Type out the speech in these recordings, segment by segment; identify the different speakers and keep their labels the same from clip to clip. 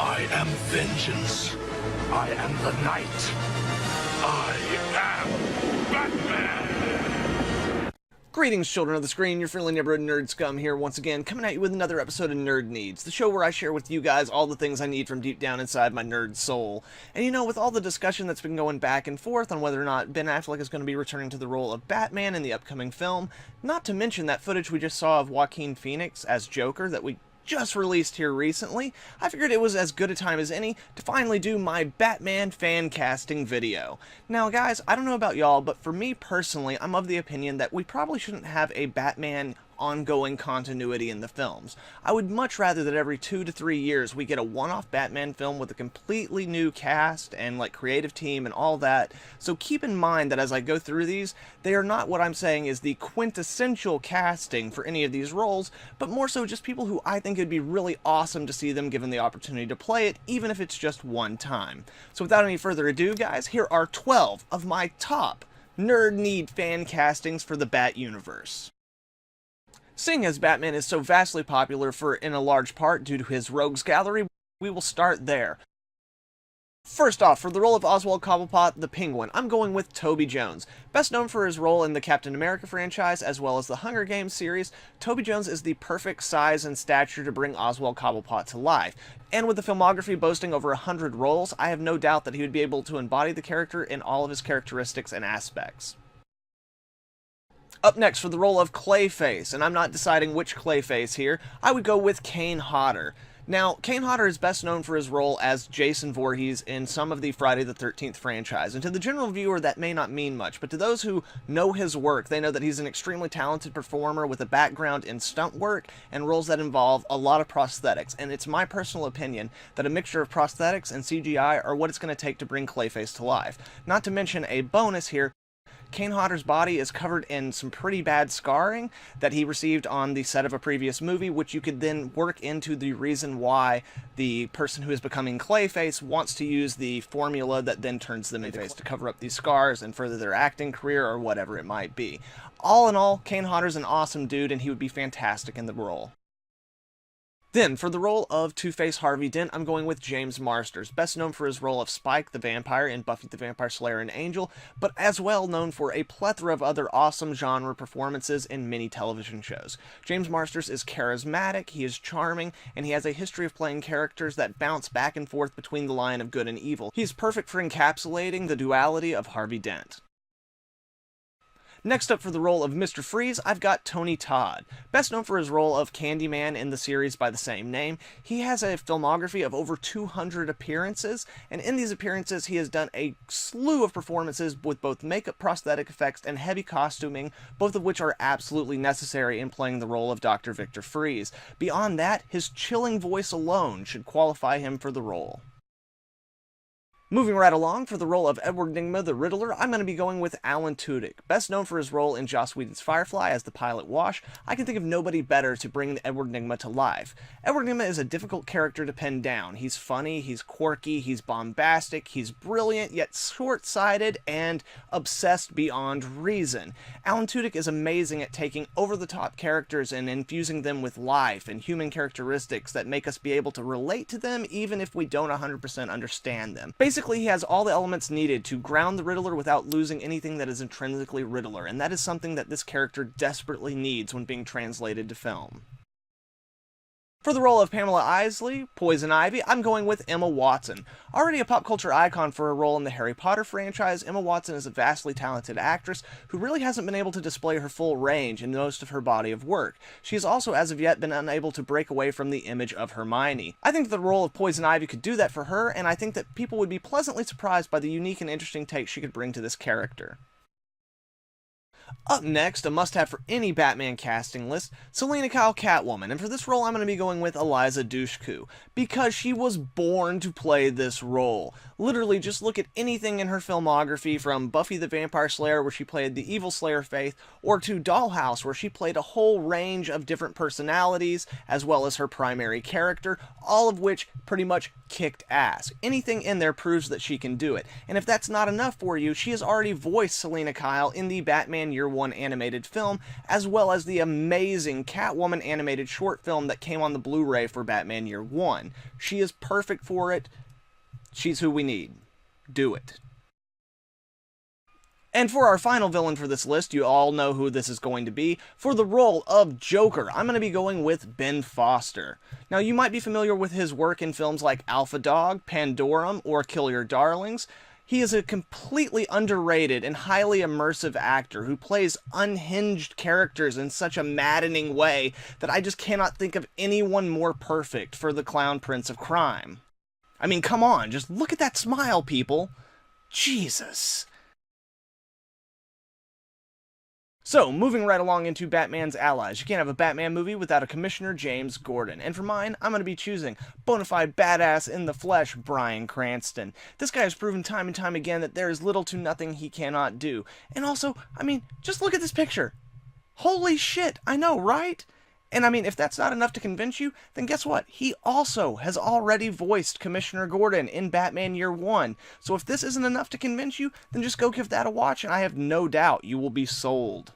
Speaker 1: I am vengeance. I am the night. I am Batman!
Speaker 2: Greetings, children of the screen, your friendly neighborhood nerd scum here once again, coming at you with another episode of Nerd Needs, the show where I share with you guys all the things I need from deep down inside my nerd soul. And you know, with all the discussion that's been going back and forth on whether or not Ben Affleck is going to be returning to the role of Batman in the upcoming film, not to mention that footage we just saw of Joaquin Phoenix as Joker that we just released here recently, I figured it was as good a time as any to finally do my Batman fan casting video. Now guys, I don't know about y'all, but for me personally, I'm of the opinion that we probably shouldn't have a Batman ongoing continuity in the films. I would much rather that every 2 to 3 years we get a one-off Batman film with a completely new cast and like creative team and all that. So keep in mind that as I go through these, they are not what I'm saying is the quintessential casting for any of these roles, but more so just people who I think it'd be really awesome to see them given the opportunity to play it, even if it's just one time. So without any further ado, guys, here are 12 of my top Nerd Need fan castings for the Bat universe. Seeing as Batman is so vastly popular in a large part due to his rogues gallery, we will start there. First off, for the role of Oswald Cobblepot the Penguin, I'm going with Toby Jones. Best known for his role in the Captain America franchise as well as the Hunger Games series, Toby Jones is the perfect size and stature to bring Oswald Cobblepot to life. And with the filmography boasting over 100 roles, I have no doubt that he would be able to embody the character in all of his characteristics and aspects. Up next, for the role of Clayface, and I'm not deciding which Clayface here, I would go with Kane Hodder. Now, Kane Hodder is best known for his role as Jason Voorhees in some of the Friday the 13th franchise, and to the general viewer that may not mean much, but to those who know his work, they know that he's an extremely talented performer with a background in stunt work and roles that involve a lot of prosthetics, and it's my personal opinion that a mixture of prosthetics and CGI are what it's going to take to bring Clayface to life. Not to mention a bonus here, Kane Hodder's body is covered in some pretty bad scarring that he received on the set of a previous movie, which you could then work into the reason why the person who is becoming Clayface wants to use the formula that then turns them into Clayface to cover up these scars and further their acting career or whatever it might be. All in all, Kane Hodder's an awesome dude and he would be fantastic in the role. Then, for the role of Two-Face Harvey Dent, I'm going with James Marsters, best known for his role of Spike the Vampire in Buffy the Vampire Slayer and Angel, but as well known for a plethora of other awesome genre performances in many television shows. James Marsters is charismatic, he is charming, and he has a history of playing characters that bounce back and forth between the line of good and evil. He's perfect for encapsulating the duality of Harvey Dent. Next up for the role of Mr. Freeze, I've got Tony Todd. Best known for his role of Candyman in the series by the same name, he has a filmography of over 200 appearances, and in these appearances he has done a slew of performances with both makeup, prosthetic effects, and heavy costuming, both of which are absolutely necessary in playing the role of Dr. Victor Freeze. Beyond that, his chilling voice alone should qualify him for the role. Moving right along, for the role of Edward Nygma the Riddler, I'm going to be going with Alan Tudyk. Best known for his role in Joss Whedon's Firefly as the pilot Wash, I can think of nobody better to bring Edward Nygma to life. Edward Nygma is a difficult character to pin down. He's funny, he's quirky, he's bombastic, he's brilliant, yet short-sighted and obsessed beyond reason. Alan Tudyk is amazing at taking over-the-top characters and infusing them with life and human characteristics that make us be able to relate to them even if we don't 100% understand them. Basically, he has all the elements needed to ground the Riddler without losing anything that is intrinsically Riddler, and that is something that this character desperately needs when being translated to film. For the role of Pamela Isley, Poison Ivy, I'm going with Emma Watson. Already a pop culture icon for her role in the Harry Potter franchise, Emma Watson is a vastly talented actress who really hasn't been able to display her full range in most of her body of work. She has also as of yet been unable to break away from the image of Hermione. I think the role of Poison Ivy could do that for her, and I think that people would be pleasantly surprised by the unique and interesting take she could bring to this character. Up next, a must-have for any Batman casting list, Selina Kyle Catwoman, and for this role I'm going to be going with Eliza Dushku, because she was born to play this role. Literally, just look at anything in her filmography, from Buffy the Vampire Slayer, where she played the evil Slayer Faith, or to Dollhouse, where she played a whole range of different personalities, as well as her primary character, all of which pretty much kicked ass. Anything in there proves that she can do it, and if that's not enough for you, she has already voiced Selina Kyle in the Batman Year One animated film, as well as the amazing Catwoman animated short film that came on the Blu-ray for Batman Year One. She is perfect for it. She's who we need. Do it. And for our final villain for this list, you all know who this is going to be. For the role of Joker, I'm going to be going with Ben Foster. Now, you might be familiar with his work in films like Alpha Dog, Pandorum, or Kill Your Darlings. He is a completely underrated and highly immersive actor who plays unhinged characters in such a maddening way that I just cannot think of anyone more perfect for the Clown Prince of Crime. I mean, come on, just look at that smile, people. Jesus. So, moving right along into Batman's allies. You can't have a Batman movie without a Commissioner James Gordon. And for mine, I'm going to be choosing bona fide badass in the flesh, Bryan Cranston. This guy has proven time and time again that there is little to nothing he cannot do. And also, I mean, just look at this picture. Holy shit, I know, right? And I mean, if that's not enough to convince you, then guess what? He also has already voiced Commissioner Gordon in Batman Year One. So if this isn't enough to convince you, then just go give that a watch, and I have no doubt you will be sold.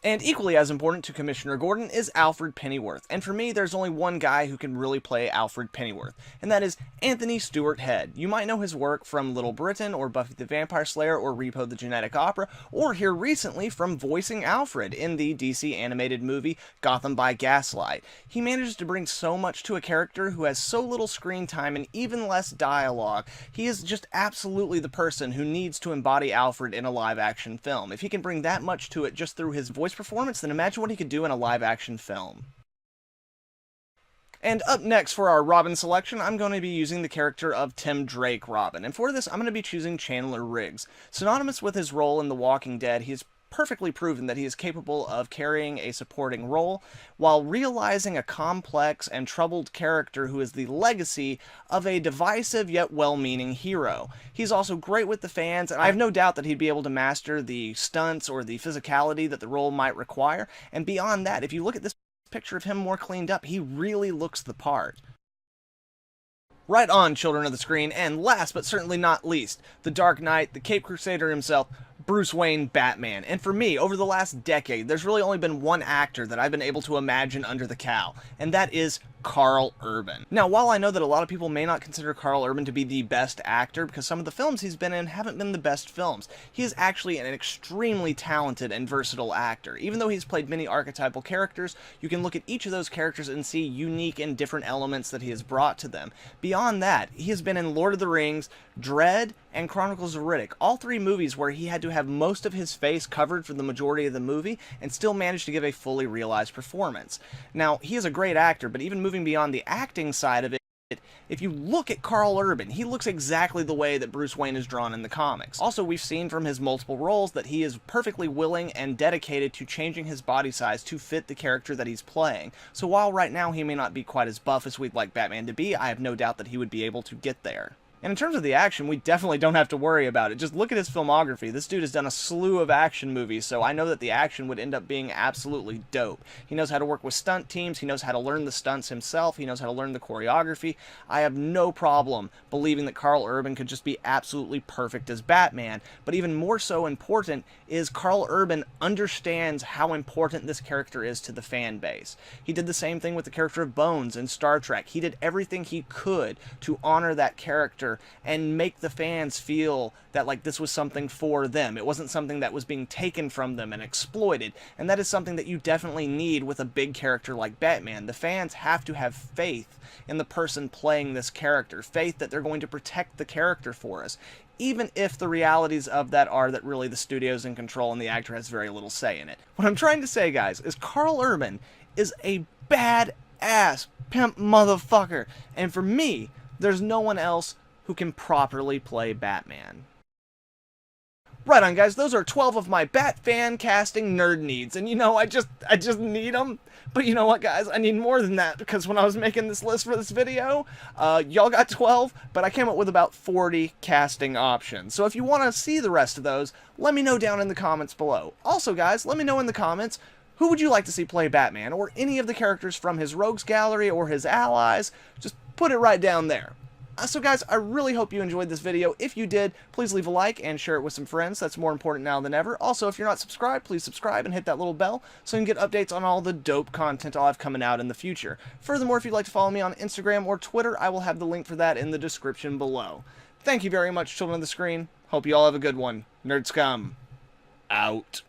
Speaker 2: And equally as important to Commissioner Gordon is Alfred Pennyworth. And for me, there's only one guy who can really play Alfred Pennyworth, and that is Anthony Stewart Head. You might know his work from Little Britain, or Buffy the Vampire Slayer, or Repo the Genetic Opera, or here recently from voicing Alfred in the DC animated movie Gotham by Gaslight. He manages to bring so much to a character who has so little screen time and even less dialogue. He is just absolutely the person who needs to embody Alfred in a live-action film. If he can bring that much to it just through his voice performance, then imagine what he could do in a live-action film. And up next for our Robin selection, I'm going to be using the character of Tim Drake Robin. And for this, I'm going to be choosing Chandler Riggs. Synonymous with his role in The Walking Dead, he's perfectly proven that he is capable of carrying a supporting role while realizing a complex and troubled character who is the legacy of a divisive yet well-meaning hero. He's also great with the fans, and I have no doubt that he'd be able to master the stunts or the physicality that the role might require. And beyond that, if you look at this picture of him more cleaned up, he really looks the part. Right on, children of the screen, and last but certainly not least, the Dark Knight, the Cape Crusader himself, Bruce Wayne Batman. And for me, over the last decade, there's really only been one actor that I've been able to imagine under the cowl, and that is Karl Urban. Now, while I know that a lot of people may not consider Karl Urban to be the best actor because some of the films he's been in haven't been the best films, he is actually an extremely talented and versatile actor. Even though he's played many archetypal characters, you can look at each of those characters and see unique and different elements that he has brought to them. Beyond that, he has been in Lord of the Rings, Dredd, and Chronicles of Riddick, all three movies where he had to have most of his face covered for the majority of the movie and still managed to give a fully realized performance. Now, he is a great actor, but even moving beyond the acting side of it, if you look at Karl Urban, he looks exactly the way that Bruce Wayne is drawn in the comics. Also, we've seen from his multiple roles that he is perfectly willing and dedicated to changing his body size to fit the character that he's playing. So while right now he may not be quite as buff as we'd like Batman to be, I have no doubt that he would be able to get there. And in terms of the action, we definitely don't have to worry about it. Just look at his filmography. This dude has done a slew of action movies, so I know that the action would end up being absolutely dope. He knows how to work with stunt teams, he knows how to learn the stunts himself, he knows how to learn the choreography. I have no problem believing that Karl Urban could just be absolutely perfect as Batman, but even more so important is Karl Urban understands how important this character is to the fan base. He did the same thing with the character of Bones in Star Trek. He did everything he could to honor that character and make the fans feel that like this was something for them. It wasn't something that was being taken from them and exploited, and that is something that you definitely need with a big character like Batman. The fans have to have faith in the person playing this character, faith that they're going to protect the character for us, even if the realities of that are that really the studio's in control and the actor has very little say in it. What I'm trying to say, guys, is Karl Urban is a badass pimp motherfucker, and for me, there's no one else who can properly play Batman. Right on, guys, those are 12 of my Bat fan casting nerd needs, and you know, I just need them. But you know what, guys, I need more than that, because when I was making this list for this video, y'all got 12, but I came up with about 40 casting options. So if you want to see the rest of those, let me know down in the comments below. Also, guys, let me know in the comments, who would you like to see play Batman, or any of the characters from his Rogues Gallery or his allies? Just put it right down there. So guys, I really hope you enjoyed this video. If you did, please leave a like and share it with some friends. That's more important now than ever. Also, if you're not subscribed, please subscribe and hit that little bell so you can get updates on all the dope content I'll have coming out in the future. Furthermore, if you'd like to follow me on Instagram or Twitter, I will have the link for that in the description below. Thank you very much, children of the screen. Hope you all have a good one. Nerd Scum, out.